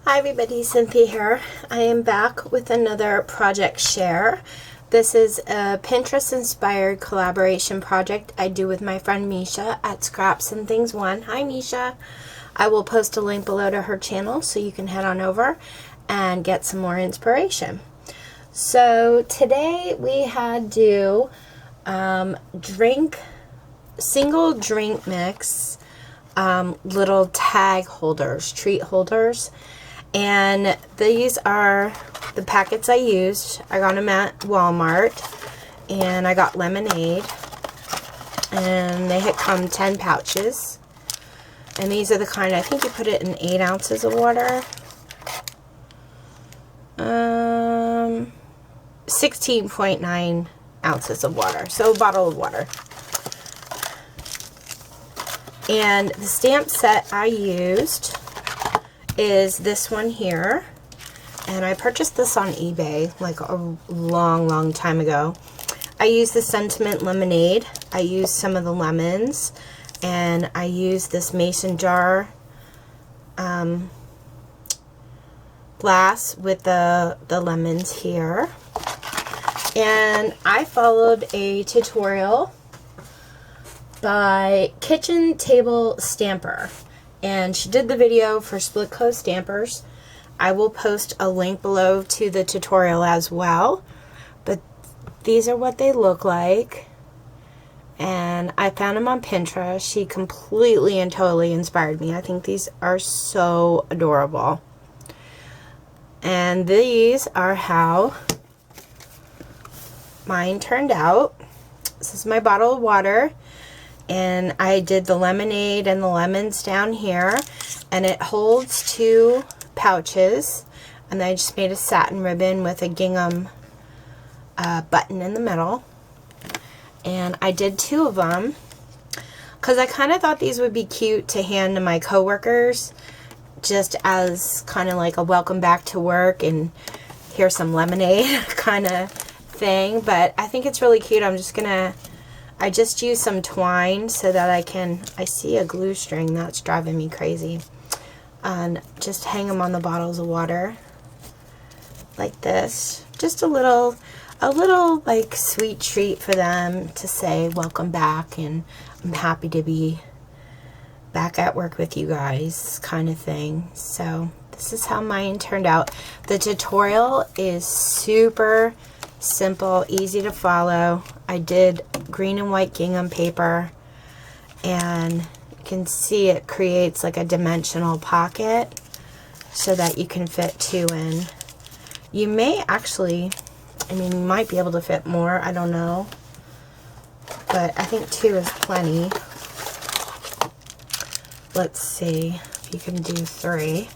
Hi everybody, Cynthia here. I am back with another project share. This is a Pinterest inspired collaboration project I do with my friend Misha at Scraps&Things1. Hi Misha. I will post a link below to her channel so you can head on over and get some more inspiration. So today we had do single drink mix little tag holders, treat holders. And these are the packets I used. I got them at Walmart, and I got lemonade, and they had come 10 pouches. And these are the kind, I think you put it in 8 ounces of water. 16.9 ounces of water, so a bottle of water. And the stamp set I used is this one here, and I purchased this on eBay like a long time ago. I used the sentiment lemonade, I used some of the lemons, and I used this mason jar glass with the lemons here. And I followed a tutorial by Kitchen Table Stamper, and she did the video for split close stampers. I will post a link below to the tutorial as well, but these are what they look like, and I found them on Pinterest. She completely and totally inspired me. I think these are so adorable, and these are how mine turned out. This is my bottle of water, and I did the lemonade and the lemons down here, and it holds 2 pouches, and I just made a satin ribbon with a gingham button in the middle, and I did 2 of them because I kind of thought these would be cute to hand to my coworkers, just as kind of like a welcome back to work and here's some lemonade kind of thing. But I think it's really cute. I just used some twine so that I see a glue string that's driving me crazy, and just hang them on the bottles of water like this. Just a little like sweet treat for them to say welcome back, and I'm happy to be back at work with you guys kind of thing. So this is how mine turned out. The tutorial is super simple, easy to follow. I did green and white gingham paper, and you can see it creates like a dimensional pocket so that you can fit 2 in. You may actually, I mean, you might be able to fit more, I don't know, but I think 2 is plenty. Let's see if you can do 3.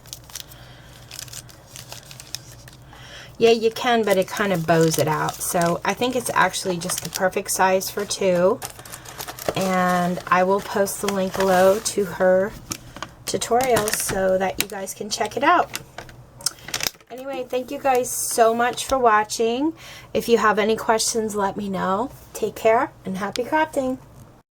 Yeah, you can, but it kind of bows it out. So I think it's actually just the perfect size for 2. And I will post the link below to her tutorial so that you guys can check it out. Anyway, thank you guys so much for watching. If you have any questions, let me know. Take care and happy crafting.